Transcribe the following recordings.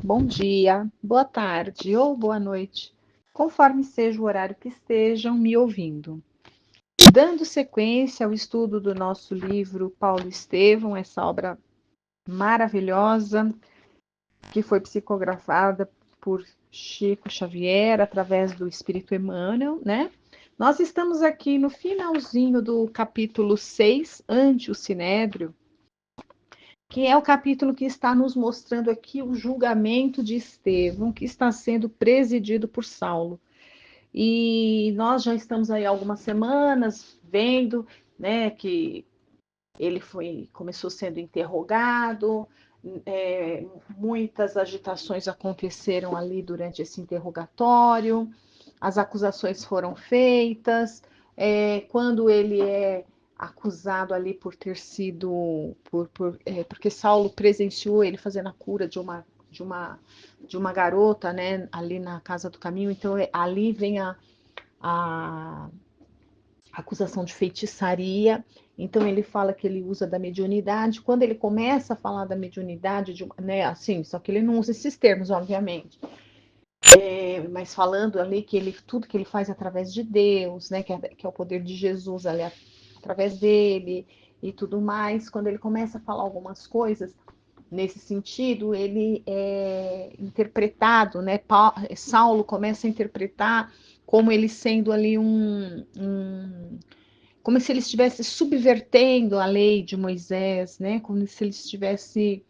bom dia, boa tarde ou boa noite, conforme seja o horário que estejam me ouvindo. Dando sequência ao estudo do nosso livro Paulo Estevão, essa obra maravilhosa que foi psicografada por Chico Xavier através do Espírito Emmanuel, né? Nós estamos aqui no finalzinho do capítulo 6, ante o Sinédrio, que é o capítulo que está nos mostrando aqui o julgamento de Estevão, que está sendo presidido por Saulo. E nós já estamos aí algumas semanas vendo, né, que ele começou sendo interrogado, muitas agitações aconteceram ali durante esse interrogatório, as acusações foram feitas, quando ele é acusado ali por ter sido, porque Saulo presenciou ele fazendo a cura de uma garota, né, ali na Casa do Caminho, então ali vem a acusação de feitiçaria. Então ele fala que ele usa da mediunidade. Quando ele começa a falar da mediunidade, né, assim, só que ele não usa esses termos, obviamente. Mas falando ali que tudo que ele faz é através de Deus, né, que é o poder de Jesus ali através dele e tudo mais. Quando ele começa a falar algumas coisas nesse sentido, ele é interpretado, né? Saulo começa a interpretar como ele sendo ali como se ele estivesse subvertendo a lei de Moisés, né? Como se ele estivesse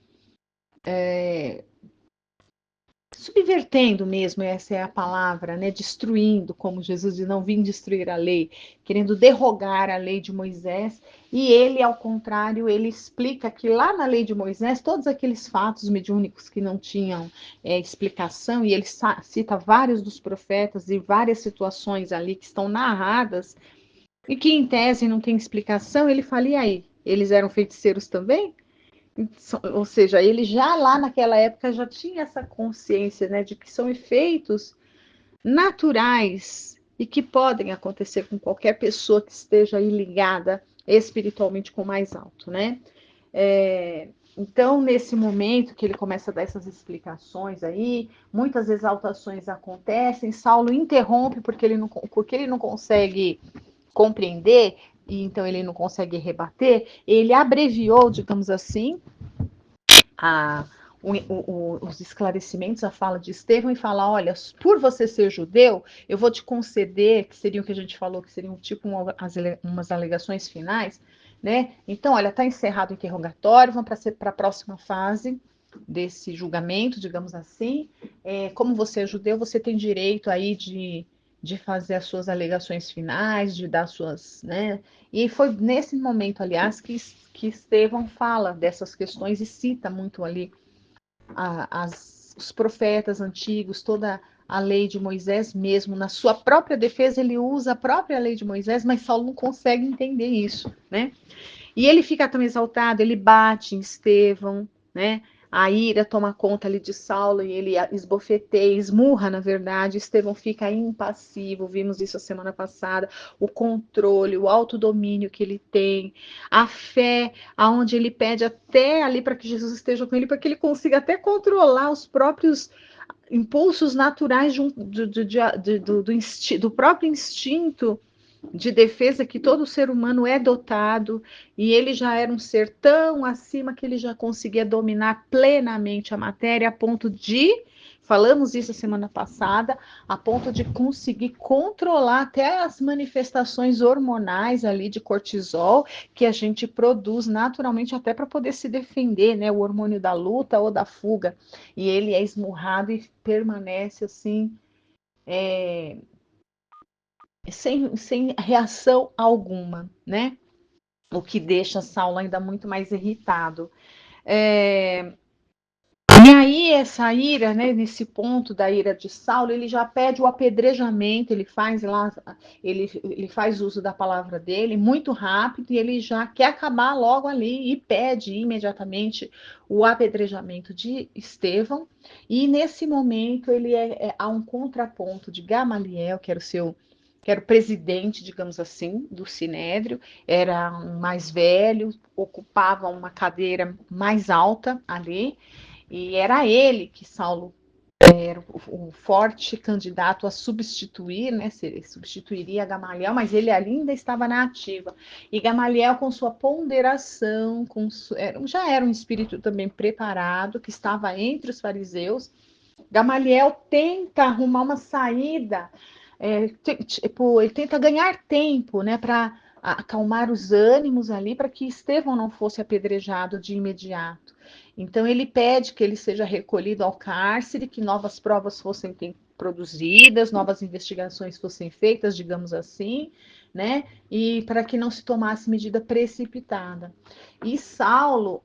subvertendo mesmo, essa é a palavra, né? Destruindo, como Jesus diz, não vim destruir a lei, querendo derrogar a lei de Moisés. E ele, ao contrário, ele explica que lá na lei de Moisés, todos aqueles fatos mediúnicos que não tinham explicação, e ele cita vários dos profetas e várias situações ali que estão narradas e que em tese não tem explicação, ele fala, e aí? Eles eram feiticeiros também? Ou seja, ele já lá naquela época já tinha essa consciência, né, de que são efeitos naturais e que podem acontecer com qualquer pessoa que esteja aí ligada espiritualmente com o mais alto, né? Então, nesse momento que ele começa a dar essas explicações aí, muitas exaltações acontecem, Saulo interrompe porque ele não consegue compreender, e então ele não consegue rebater, ele abreviou, digamos assim, a, os esclarecimentos, a fala de Estevão, e fala, olha, por você ser judeu, eu vou te conceder, que seria o que a gente falou, que seriam tipo umas alegações finais, né? Então, olha, está encerrado o interrogatório, vamos para a próxima fase desse julgamento, digamos assim. Como você é judeu, você tem direito aí de fazer as suas alegações finais, de dar suas, né? E foi nesse momento, aliás, que Estevão fala dessas questões e cita muito ali os profetas antigos, toda a lei de Moisés mesmo, na sua própria defesa, ele usa a própria lei de Moisés, mas Saulo não consegue entender isso, né? E ele fica tão exaltado, ele bate em Estevão, né? A ira toma conta ali de Saulo e ele esbofeteia, esmurra, na verdade. Estevão fica impassível, vimos isso a semana passada. O controle, o autodomínio que ele tem, a fé, aonde ele pede até ali para que Jesus esteja com ele, para que ele consiga até controlar os próprios impulsos naturais do próprio instinto de defesa que todo ser humano é dotado, e ele já era um ser tão acima que ele já conseguia dominar plenamente a matéria, a ponto de, falamos isso a semana passada, a ponto de conseguir controlar até as manifestações hormonais ali de cortisol, que a gente produz naturalmente até para poder se defender, né? O hormônio da luta ou da fuga. E ele é esmurrado e permanece assim, sem reação alguma, né? O que deixa Saulo ainda muito mais irritado. E aí, essa ira, né, nesse ponto da ira de Saulo, ele já pede o apedrejamento, ele faz uso da palavra dele muito rápido e ele já quer acabar logo ali e pede imediatamente o apedrejamento de Estevão. E nesse momento há um contraponto de Gamaliel, que era o presidente, digamos assim, do Sinédrio, era um mais velho, ocupava uma cadeira mais alta ali, E era ele que Saulo era o forte candidato a substituir, né? Substituiria Gamaliel, mas ele ainda estava na ativa. E Gamaliel, com sua ponderação, já era um espírito também preparado, que estava entre os fariseus. Gamaliel tenta arrumar uma saída, ele tenta ganhar tempo, né, para acalmar os ânimos ali, para que Estevão não fosse apedrejado de imediato. Então ele pede que ele seja recolhido ao cárcere, que novas provas fossem produzidas, novas investigações fossem feitas, digamos assim, né? E para que não se tomasse medida precipitada. E Saulo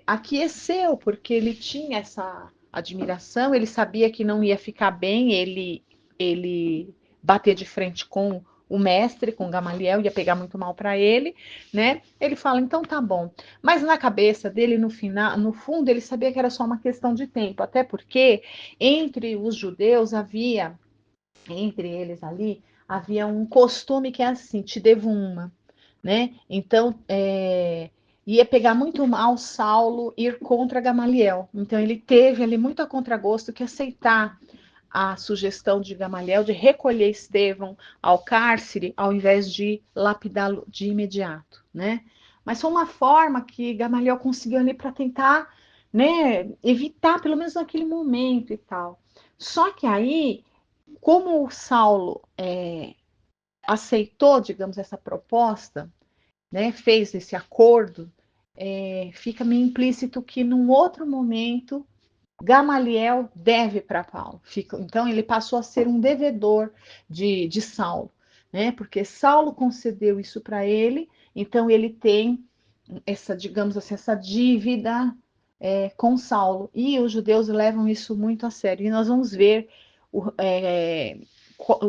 aqueceu, porque ele tinha essa admiração, ele sabia que não ia ficar bem ele bater de frente com o mestre, com Gamaliel, ia pegar muito mal para ele, né? Ele fala, então tá bom. Mas na cabeça dele, no final, no fundo, ele sabia que era só uma questão de tempo, até porque entre os judeus havia, entre eles ali, havia um costume que é assim, te devo uma, né? Então, ia pegar muito mal Saulo ir contra Gamaliel. Então, ele teve ali muito a contragosto que aceitar a sugestão de Gamaliel de recolher Estevão ao cárcere ao invés de lapidá-lo de imediato, né? Mas foi uma forma que Gamaliel conseguiu ali para tentar, né, evitar, pelo menos naquele momento e tal. Só que aí, como o Saulo aceitou, digamos, essa proposta, né, fez esse acordo, fica meio implícito que num outro momento Gamaliel deve para Paulo. Então ele passou a ser um devedor de Saulo, né? Porque Saulo concedeu isso para ele, então ele tem essa, digamos assim, essa dívida com Saulo. E os judeus levam isso muito a sério. E nós vamos ver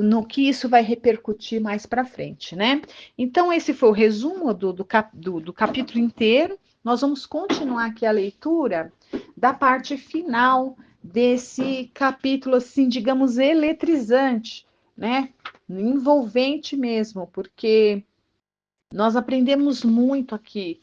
no que isso vai repercutir mais para frente, né? Então, esse foi o resumo do capítulo inteiro. Nós vamos continuar aqui a leitura da parte final desse capítulo, assim, digamos, eletrizante, né? Envolvente mesmo, porque nós aprendemos muito aqui,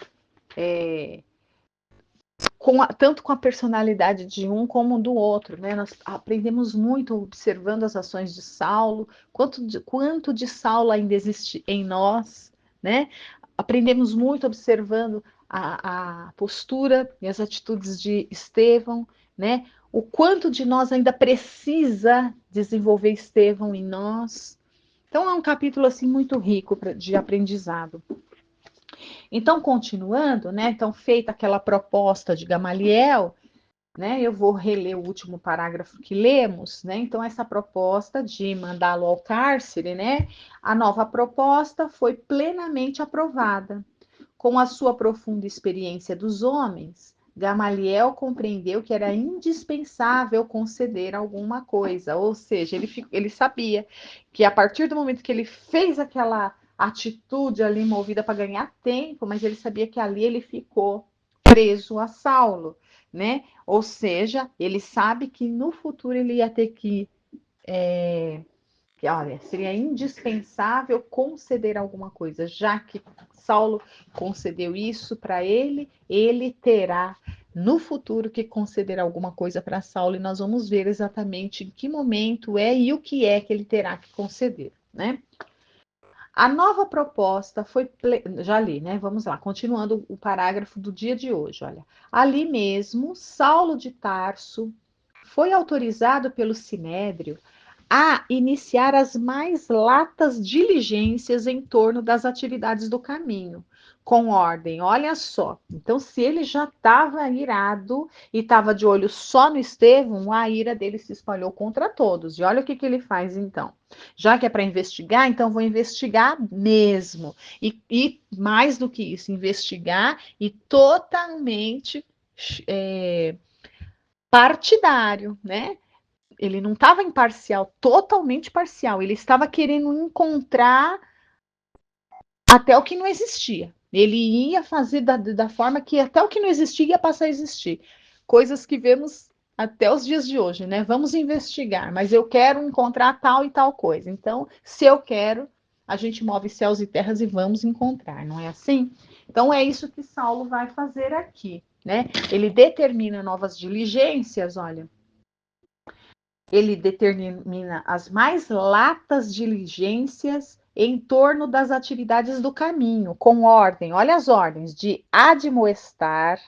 tanto com a personalidade de um como do outro, né? Nós aprendemos muito observando as ações de Saulo, quanto de Saulo ainda existe em nós, né? Aprendemos muito observando a postura e as atitudes de Estevão, né? O quanto de nós ainda precisa desenvolver Estevão em nós. Então é um capítulo assim muito rico de aprendizado. Então, continuando, né? Então, feita aquela proposta de Gamaliel, né? Eu vou reler o último parágrafo que lemos, né? Então, essa proposta de mandá-lo ao cárcere, né? A nova proposta foi plenamente aprovada. Com a sua profunda experiência dos homens, Gamaliel compreendeu que era indispensável conceder alguma coisa, ou seja, ele sabia que a partir do momento que ele fez aquela atitude ali movida para ganhar tempo, mas ele sabia que ali ele ficou preso a Saulo, né? Ou seja, ele sabe que no futuro ele ia ter que, olha, seria indispensável conceder alguma coisa, já que Saulo concedeu isso para ele, ele terá no futuro que conceder alguma coisa para Saulo, e nós vamos ver exatamente em que momento e o que é que ele terá que conceder, né? A nova proposta foi. Já li, né? Vamos lá, continuando o parágrafo do dia de hoje. Olha, ali mesmo, Saulo de Tarso foi autorizado pelo Sinédrio a iniciar as mais latas diligências em torno das atividades do caminho, com ordem. Olha só, então, se ele já estava irado e estava de olho só no Estevão, a ira dele se espalhou contra todos. E olha o que ele faz então. Já que é para investigar, então vou investigar mesmo. E mais do que isso, investigar e totalmente partidário, né? Ele não estava imparcial, totalmente parcial. Ele estava querendo encontrar até o que não existia. Ele ia fazer da forma que até o que não existia ia passar a existir. Coisas que vemos até os dias de hoje, né? Vamos investigar, mas eu quero encontrar tal e tal coisa. Então, se eu quero, a gente move céus e terras e vamos encontrar, não é assim? Então, é isso que Saulo vai fazer aqui, né? Ele determina novas diligências, olha. Ele determina as mais latas diligências em torno das atividades do caminho, com ordem. Olha as ordens de admoestar.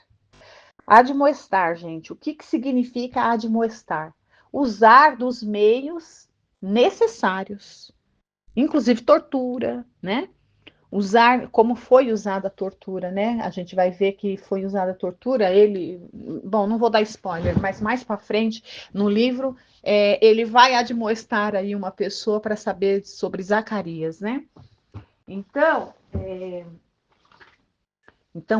Admoestar, gente, o que significa admoestar? Usar dos meios necessários, inclusive tortura, né? Usar como foi usada a tortura, né? A gente vai ver que foi usada a tortura. Ele, bom, não vou dar spoiler, mas mais para frente no livro ele vai admoestar aí uma pessoa para saber sobre Zacarias, né? Então,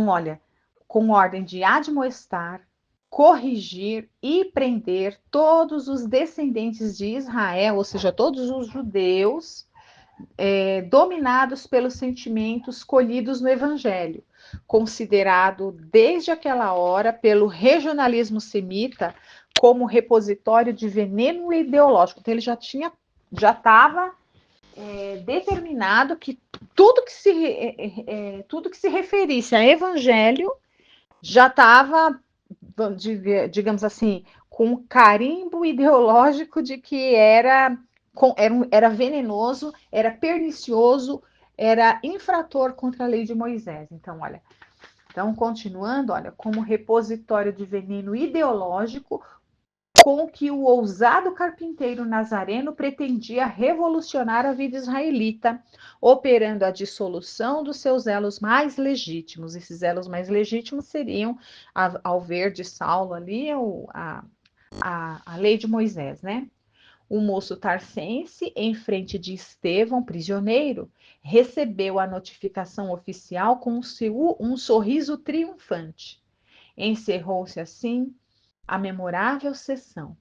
olha, com ordem de admoestar, corrigir e prender todos os descendentes de Israel, ou seja, todos os judeus dominados pelos sentimentos colhidos no Evangelho, considerado desde aquela hora pelo regionalismo semita como repositório de veneno ideológico. Então ele já estava determinado que tudo que se referisse a Evangelho já estava, digamos assim, com carimbo ideológico de que era venenoso, era pernicioso, era infrator contra a lei de Moisés. Então, olha, continuando, olha, como repositório de veneno ideológico com que o ousado carpinteiro nazareno pretendia revolucionar a vida israelita, operando a dissolução dos seus elos mais legítimos. Esses elos mais legítimos seriam, ao ver de Saulo ali, a lei de Moisés, né? O moço tarcense, em frente de Estevão, prisioneiro, recebeu a notificação oficial com um sorriso triunfante. Encerrou-se assim a memorável sessão.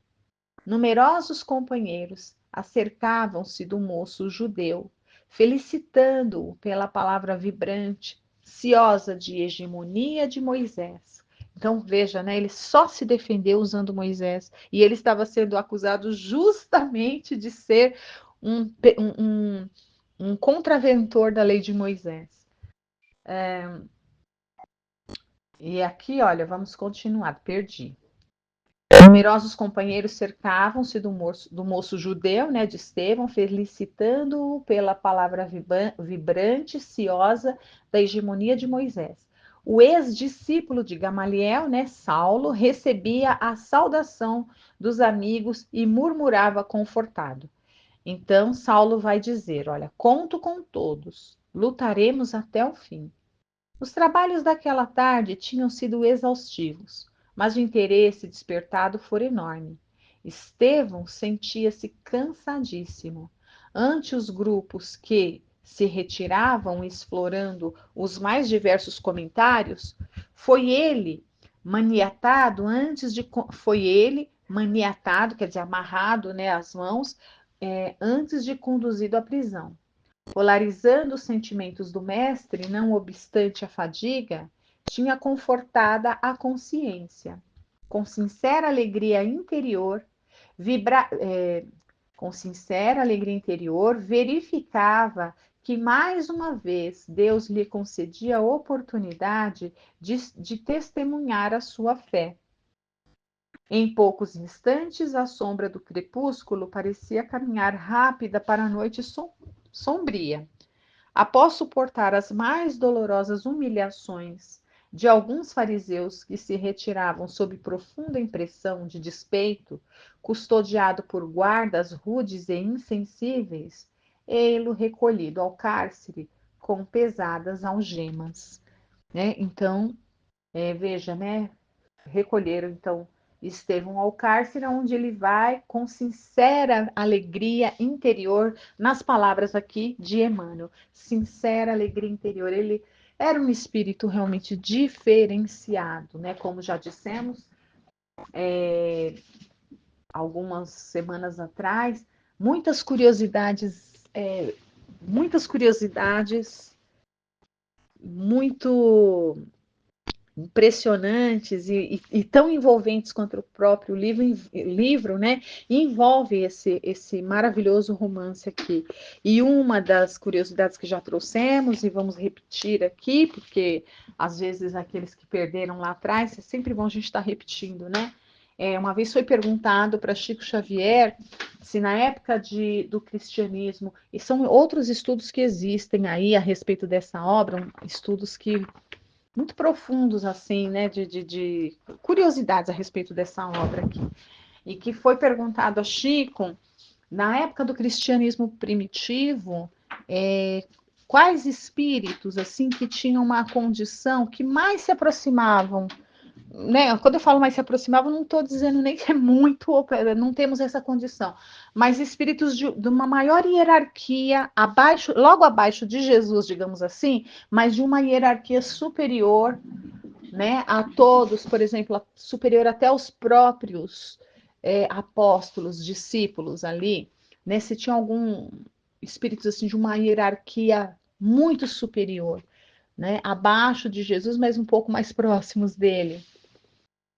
Numerosos companheiros acercavam-se do moço judeu, felicitando-o pela palavra vibrante, ciosa de hegemonia de Moisés. Então, veja, né, ele só se defendeu usando Moisés, e ele estava sendo acusado justamente de ser um, um, um contraventor da lei de Moisés. E aqui, olha, vamos continuar, perdi. Numerosos companheiros cercavam-se do moço judeu, né, de Estevão, felicitando-o pela palavra vibrante, ciosa da hegemonia de Moisés. O ex-discípulo de Gamaliel, né, Saulo, recebia a saudação dos amigos e murmurava confortado. Então, Saulo vai dizer: olha, conto com todos, lutaremos até o fim. Os trabalhos daquela tarde tinham sido exaustivos, mas o interesse despertado fora enorme. Estevão sentia-se cansadíssimo. Ante os grupos que se retiravam explorando os mais diversos comentários, foi ele maniatado, quer dizer, amarrado, né, as mãos, antes de conduzido à prisão. Polarizando os sentimentos do mestre, não obstante a fadiga, tinha confortada a consciência. Com sincera alegria interior, com sincera alegria interior, verificava que mais uma vez Deus lhe concedia a oportunidade de testemunhar a sua fé. Em poucos instantes, a sombra do crepúsculo parecia caminhar rápida para a noite sombria. Após suportar as mais dolorosas humilhações de alguns fariseus que se retiravam sob profunda impressão de despeito, custodiado por guardas rudes e insensíveis, ei-lo recolhido ao cárcere com pesadas algemas. Né? Então, veja, né? Recolheram então Estevão ao cárcere, onde ele vai com sincera alegria interior, nas palavras aqui de Emmanuel, sincera alegria interior. Ele era um espírito realmente diferenciado, né? Como já dissemos, algumas semanas atrás, muitas curiosidades, muito impressionantes e tão envolventes quanto o próprio livro, né, envolve esse maravilhoso romance aqui. E uma das curiosidades que já trouxemos, e vamos repetir aqui, porque às vezes aqueles que perderam lá atrás, é sempre bom a gente estar repetindo, né? Uma vez foi perguntado para Chico Xavier se na época do cristianismo, e são outros estudos que existem aí a respeito dessa obra, estudos que muito profundos, assim, né, de curiosidades a respeito dessa obra aqui. E que foi perguntado a Chico, na época do cristianismo primitivo, quais espíritos, assim, que tinham uma condição que mais se aproximavam, né? Quando eu falo mais se aproximavam, não estou dizendo nem que é muito, não temos essa condição, mas espíritos de uma maior hierarquia, abaixo, logo abaixo de Jesus, digamos assim, mas de uma hierarquia superior, né, a todos, por exemplo, superior até aos próprios apóstolos, discípulos ali, né? Se tinha algum espíritos assim de uma hierarquia muito superior, né, abaixo de Jesus, mas um pouco mais próximos dele.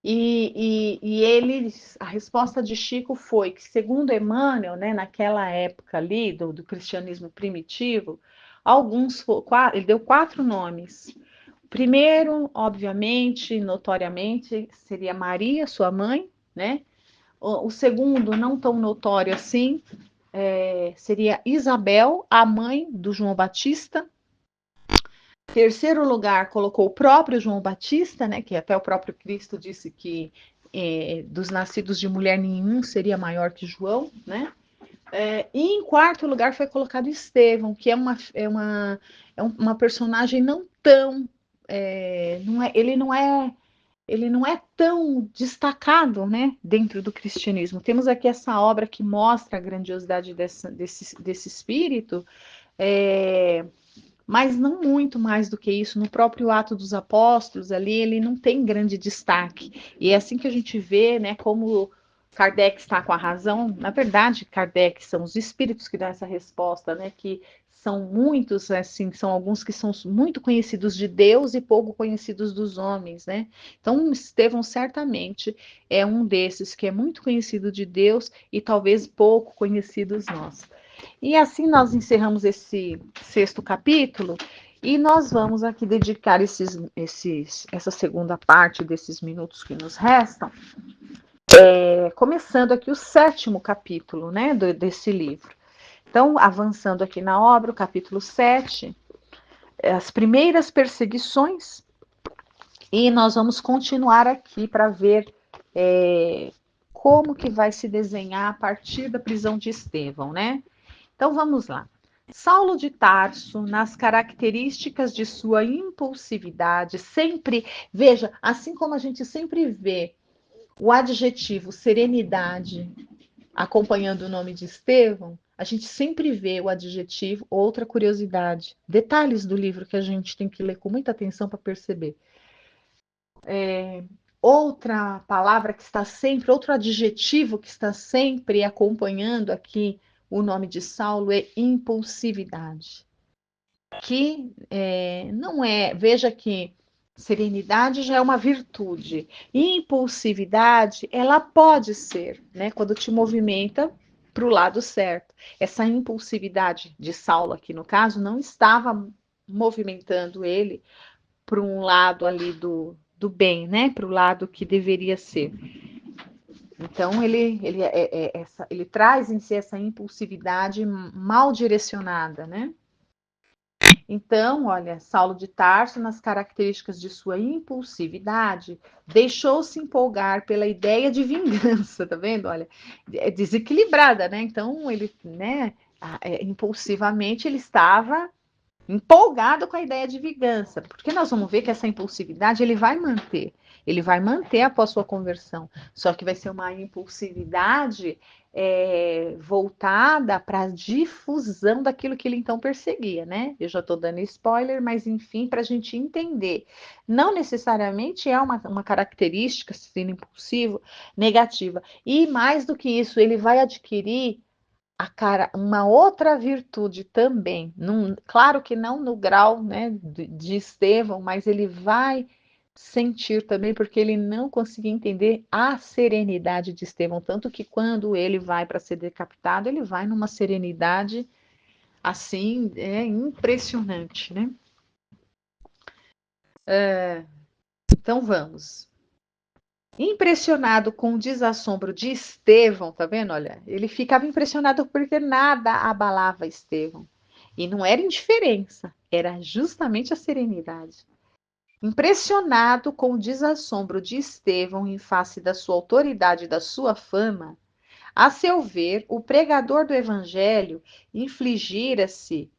E eles, a resposta de Chico foi que, segundo Emmanuel, né, naquela época ali do cristianismo primitivo, ele deu 4 nomes. O primeiro, obviamente, notoriamente, seria Maria, sua mãe, né? O segundo, não tão notório assim, seria Isabel, a mãe do João Batista. Terceiro lugar, colocou o próprio João Batista, né, que até o próprio Cristo disse que dos nascidos de mulher nenhum seria maior que João, né? E em quarto lugar foi colocado Estevão, que é uma personagem não tão, ele não é tão destacado, né, dentro do cristianismo. Temos aqui essa obra que mostra a grandiosidade desse espírito, é, mas não muito mais do que isso. No próprio Ato dos Apóstolos, ali, ele não tem grande destaque. E é assim que a gente vê, né, como Kardec está com a razão. Na verdade, Kardec são os espíritos que dão essa resposta, né, que são muitos, assim, são alguns que são muito conhecidos de Deus e pouco conhecidos dos homens, né? Então, Estevão certamente é um desses que é muito conhecido de Deus e talvez pouco conhecidos nós. E assim nós encerramos esse 6º capítulo e nós vamos aqui dedicar essa segunda parte desses minutos que nos restam, começando aqui o 7º capítulo, né, desse livro. Então, avançando aqui na obra, o capítulo 7, as primeiras perseguições, e nós vamos continuar aqui para ver como que vai se desenhar a partir da prisão de Estevão, né? Então vamos lá. Saulo de Tarso, nas características de sua impulsividade, sempre, veja, assim como a gente sempre vê o adjetivo serenidade acompanhando o nome de Estevão, a gente sempre vê o adjetivo, outra curiosidade, detalhes do livro que a gente tem que ler com muita atenção para perceber. Outra palavra que está sempre, outro adjetivo que está sempre acompanhando aqui o nome de Saulo é impulsividade. Que não é, veja que serenidade já é uma virtude. Impulsividade, ela pode ser, né, quando te movimenta para o lado certo. Essa impulsividade de Saulo aqui no caso não estava movimentando ele para um lado ali do bem, né, para o lado que deveria ser. Então, ele traz em si essa impulsividade mal direcionada, né? Então, olha, Saulo de Tarso, nas características de sua impulsividade, deixou-se empolgar pela ideia de vingança, tá vendo? Olha, é desequilibrada, né? Então, ele, né, impulsivamente, ele estava empolgado com a ideia de vingança, porque nós vamos ver que essa impulsividade ele vai manter após sua conversão, só que vai ser uma impulsividade voltada para a difusão daquilo que ele então perseguia, né? Eu já estou dando spoiler, mas enfim, para a gente entender, não necessariamente é uma característica, sendo impulsivo, negativa, e mais do que isso, ele vai adquirir uma outra virtude também, claro que não no grau, né, de Estevão, mas ele vai sentir também, porque ele não conseguia entender a serenidade de Estevão, tanto que quando ele vai para ser decapitado, ele vai numa serenidade assim, impressionante, né? Então vamos. Impressionado com o desassombro de Estevão, tá vendo? Olha, ele ficava impressionado porque nada abalava Estevão. E não era indiferença, era justamente a serenidade. Impressionado com o desassombro de Estevão em face da sua autoridade e da sua fama, a seu ver, o pregador do evangelho infligira-lhe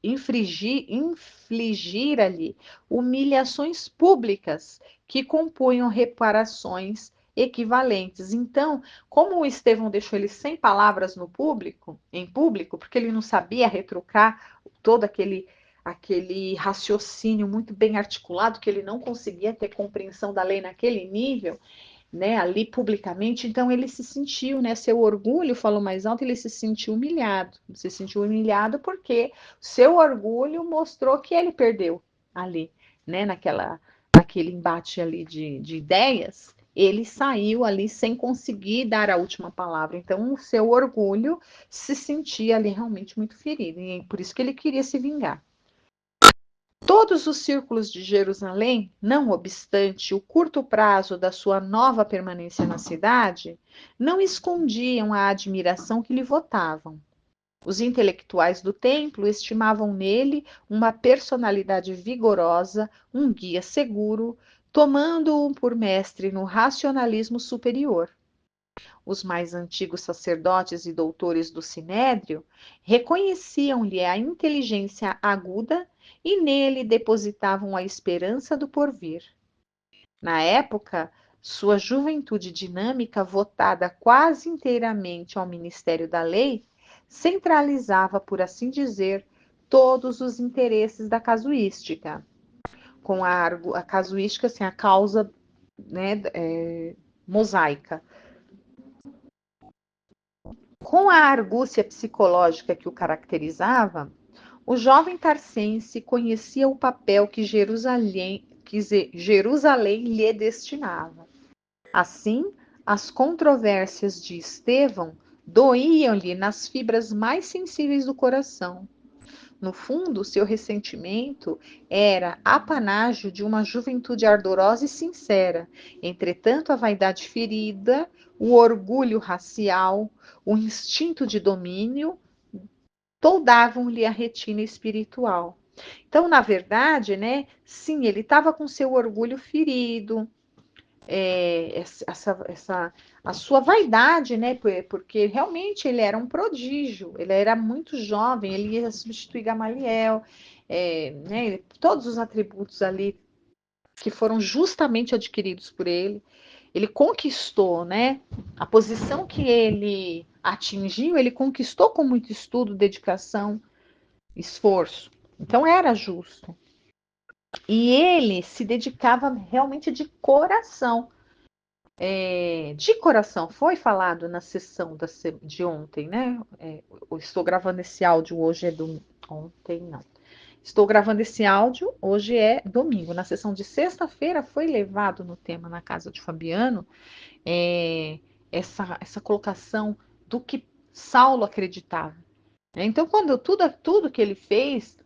humilhações públicas que compunham reparações equivalentes. Então, como o Estevão deixou ele sem palavras no público, em público, porque ele não sabia retrucar todo aquele raciocínio muito bem articulado, que ele não conseguia ter compreensão da lei naquele nível, né, ali publicamente, então ele se sentiu, né, seu orgulho falou mais alto, ele se sentiu humilhado porque seu orgulho mostrou que ele perdeu ali, né, naquele embate ali de ideias, ele saiu ali sem conseguir dar a última palavra, então o seu orgulho se sentia ali realmente muito ferido, e por isso que ele queria se vingar. Todos os círculos de Jerusalém, não obstante o curto prazo da sua nova permanência na cidade, não escondiam a admiração que lhe votavam. Os intelectuais do templo estimavam nele uma personalidade vigorosa, um guia seguro, tomando-o por mestre no racionalismo superior. Os mais antigos sacerdotes e doutores do Sinédrio reconheciam-lhe a inteligência aguda e nele depositavam a esperança do porvir. Na época, sua juventude dinâmica, votada quase inteiramente ao ministério da lei, centralizava, por assim dizer, todos os interesses da casuística. Com a casuística, assim, a causa, né, mosaica. Com a argúcia psicológica que o caracterizava, o jovem tarcense conhecia o papel que Jerusalém lhe destinava. Assim, as controvérsias de Estevão doíam-lhe nas fibras mais sensíveis do coração. No fundo, seu ressentimento era apanágio de uma juventude ardorosa e sincera. Entretanto, a vaidade ferida, o orgulho racial, o instinto de domínio toldavam-lhe a retina espiritual. Então, na verdade, né, sim, ele estava com seu orgulho ferido, a sua vaidade, né, porque realmente ele era um prodígio, ele era muito jovem, ele ia substituir Gamaliel, né, todos os atributos ali que foram justamente adquiridos por ele. Ele conquistou, né, a posição que ele atingiu, ele conquistou com muito estudo, dedicação, esforço. Então era justo. E ele se dedicava realmente de coração. De coração, foi falado na sessão de ontem, né? Eu estou gravando esse áudio, hoje é do ontem, não. Estou gravando esse áudio, hoje é domingo. Na sessão de sexta-feira foi levado no tema na casa de Fabiano essa colocação do que Saulo acreditava. Então, quando tudo que ele fez,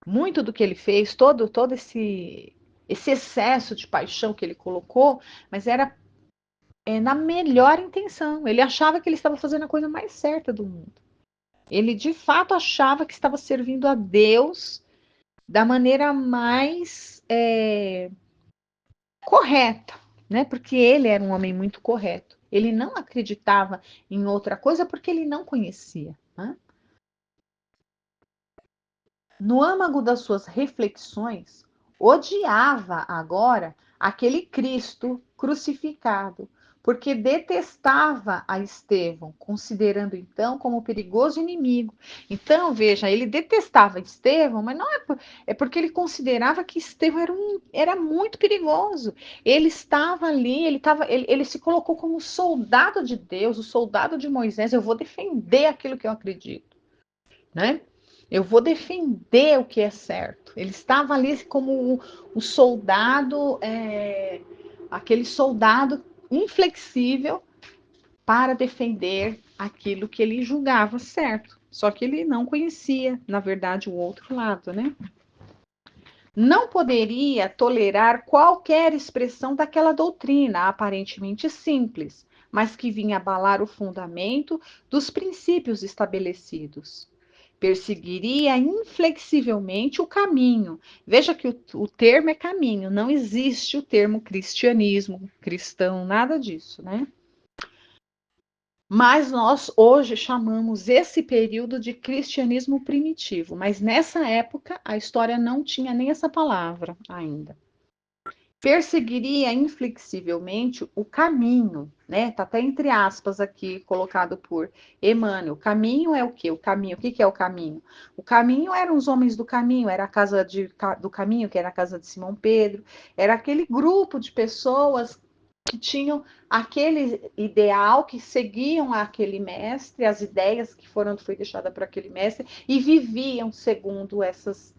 muito do que ele fez, todo esse excesso de paixão que ele colocou, mas era na melhor intenção. Ele achava que ele estava fazendo a coisa mais certa do mundo. Ele de fato achava que estava servindo a Deus da maneira mais correta, né? Porque ele era um homem muito correto. Ele não acreditava em outra coisa porque ele não conhecia. Né? No âmago das suas reflexões, odiava agora aquele Cristo crucificado, porque detestava a Estevão, considerando então como perigoso inimigo. Então, veja, ele detestava Estevão, mas não é porque ele considerava que Estevão era muito perigoso. Ele estava ali, ele se colocou como soldado de Deus, o soldado de Moisés. Eu vou defender aquilo que eu acredito, né? Eu vou defender o que é certo. Ele estava ali como o soldado, aquele soldado inflexível para defender aquilo que ele julgava certo. Só que ele não conhecia, na verdade, o outro lado, né? Não poderia tolerar qualquer expressão daquela doutrina, aparentemente simples, mas que vinha abalar o fundamento dos princípios estabelecidos. Perseguiria inflexivelmente o caminho. Veja que o termo é caminho, não existe o termo cristianismo, cristão, nada disso, né? Mas nós hoje chamamos esse período de cristianismo primitivo, mas nessa época a história não tinha nem essa palavra ainda. Perseguiria inflexivelmente o caminho, né? Tá até entre aspas aqui colocado por Emmanuel. O caminho é o quê? O caminho. O que é o caminho? O caminho eram os homens do caminho, era a casa do caminho, que era a casa de Simão Pedro, era aquele grupo de pessoas que tinham aquele ideal, que seguiam aquele mestre, as ideias que foi deixadas por aquele mestre e viviam segundo essas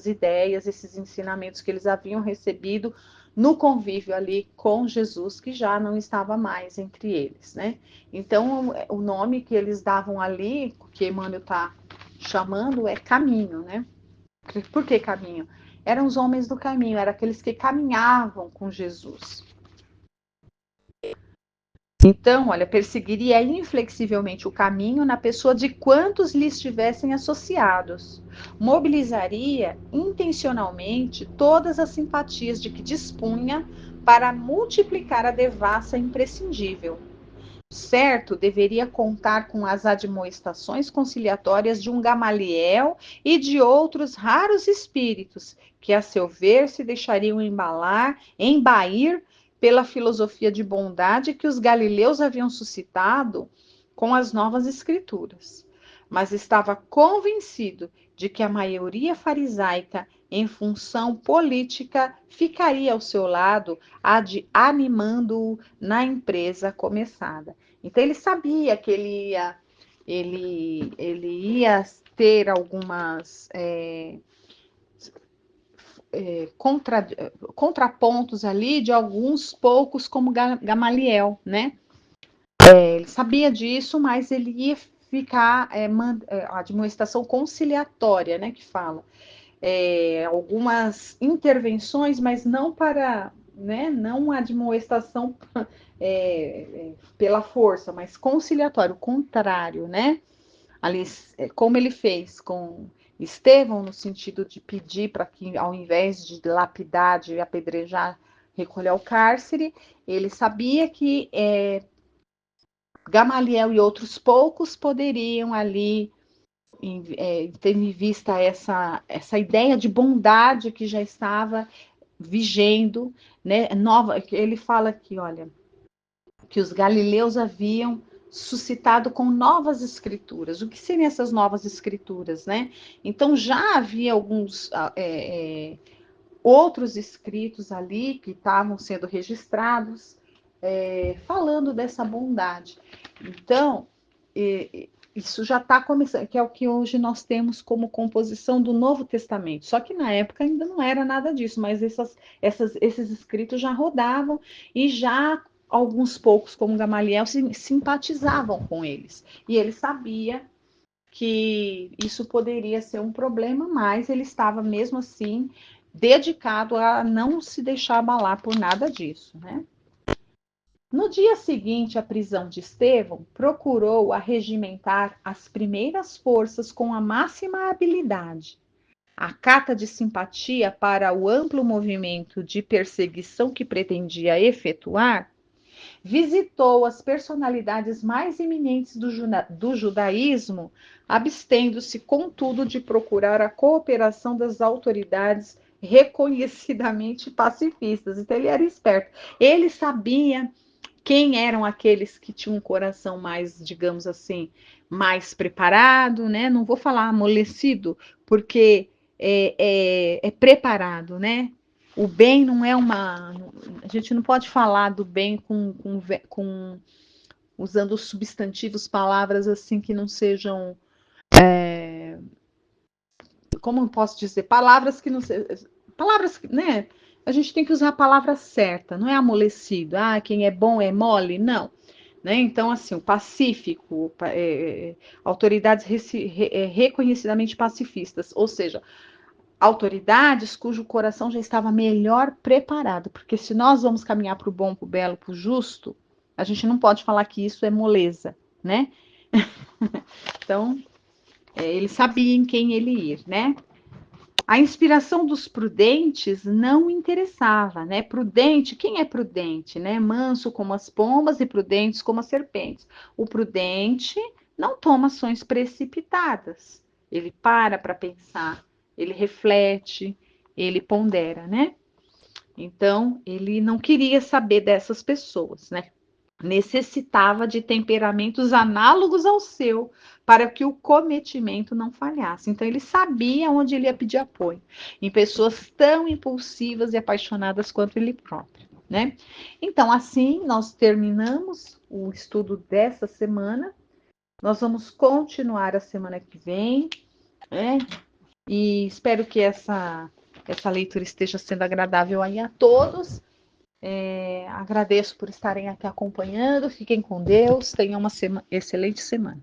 ideias, esses ensinamentos que eles haviam recebido no convívio ali com Jesus, que já não estava mais entre eles, né? Então, o nome que eles davam ali, que Emmanuel está chamando, é caminho, né? Por que caminho? Eram os homens do caminho, eram aqueles que caminhavam com Jesus. Então, olha, perseguiria inflexivelmente o caminho na pessoa de quantos lhe estivessem associados. Mobilizaria intencionalmente todas as simpatias de que dispunha para multiplicar a devassa imprescindível. Certo, deveria contar com as admoestações conciliatórias de um Gamaliel e de outros raros espíritos que, a seu ver, se deixariam embair pela filosofia de bondade que os galileus haviam suscitado com as novas escrituras. Mas estava convencido de que a maioria farisaica, em função política, ficaria ao seu lado, animando-o na empresa começada. Então ele sabia que ele ia ter algumas contrapontos ali de alguns poucos, como Gamaliel, né? Ele sabia disso, mas ele ia ficar a admoestação conciliatória, né? Que fala algumas intervenções, mas não para, né? Não a admoestação pela força, mas conciliatório, o contrário, né? Ali, como ele fez com Estevão, no sentido de pedir para que, ao invés de lapidar, de apedrejar, recolher ao cárcere, ele sabia que Gamaliel e outros poucos poderiam ali ter em vista essa ideia de bondade que já estava vigendo, né? Ele fala aqui, olha, que os galileus haviam suscitado com novas escrituras. O que seriam essas novas escrituras, né? Então já havia alguns outros escritos ali que estavam sendo registrados, falando dessa bondade. Então, isso já está começando, que é o que hoje nós temos como composição do Novo Testamento. Só que na época ainda não era nada disso, mas esses escritos já rodavam e já alguns poucos, como Gamaliel, simpatizavam com eles. E ele sabia que isso poderia ser um problema, mas ele estava mesmo assim dedicado a não se deixar abalar por nada disso, né? No dia seguinte à prisão de Estevão, procurou arregimentar as primeiras forças com a máxima habilidade. A cata de simpatia para o amplo movimento de perseguição que pretendia efetuar, visitou as personalidades mais eminentes do judaísmo, abstendo-se, contudo, de procurar a cooperação das autoridades reconhecidamente pacifistas. Então, ele era esperto. Ele sabia quem eram aqueles que tinham um coração mais, digamos assim, mais preparado, né? Não vou falar amolecido, porque é preparado, né? O bem não é uma. A gente não pode falar do bem usando substantivos, palavras assim que não sejam como eu posso dizer, palavras que não palavras, né? A gente tem que usar a palavra certa, não é amolecido. Ah, quem é bom é mole, não. Né? Então, assim, o pacífico, autoridades reconhecidamente pacifistas, ou seja, autoridades cujo coração já estava melhor preparado, porque se nós vamos caminhar para o bom, para o belo, para o justo, a gente não pode falar que isso é moleza, né? Então, ele sabia em quem ele ir, né? A inspiração dos prudentes não interessava, né? Prudente, quem é prudente, né? Manso como as pombas e prudentes como as serpentes. O prudente não toma ações precipitadas. Ele para pensar, ele reflete, ele pondera, né? Então, ele não queria saber dessas pessoas, né? Necessitava de temperamentos análogos ao seu para que o cometimento não falhasse. Então, ele sabia onde ele ia pedir apoio, em pessoas tão impulsivas e apaixonadas quanto ele próprio, né? Então, assim, nós terminamos o estudo dessa semana. Nós vamos continuar a semana que vem, né? E espero que essa leitura esteja sendo agradável aí a todos. Agradeço por estarem aqui acompanhando. Fiquem com Deus. Tenham uma excelente semana.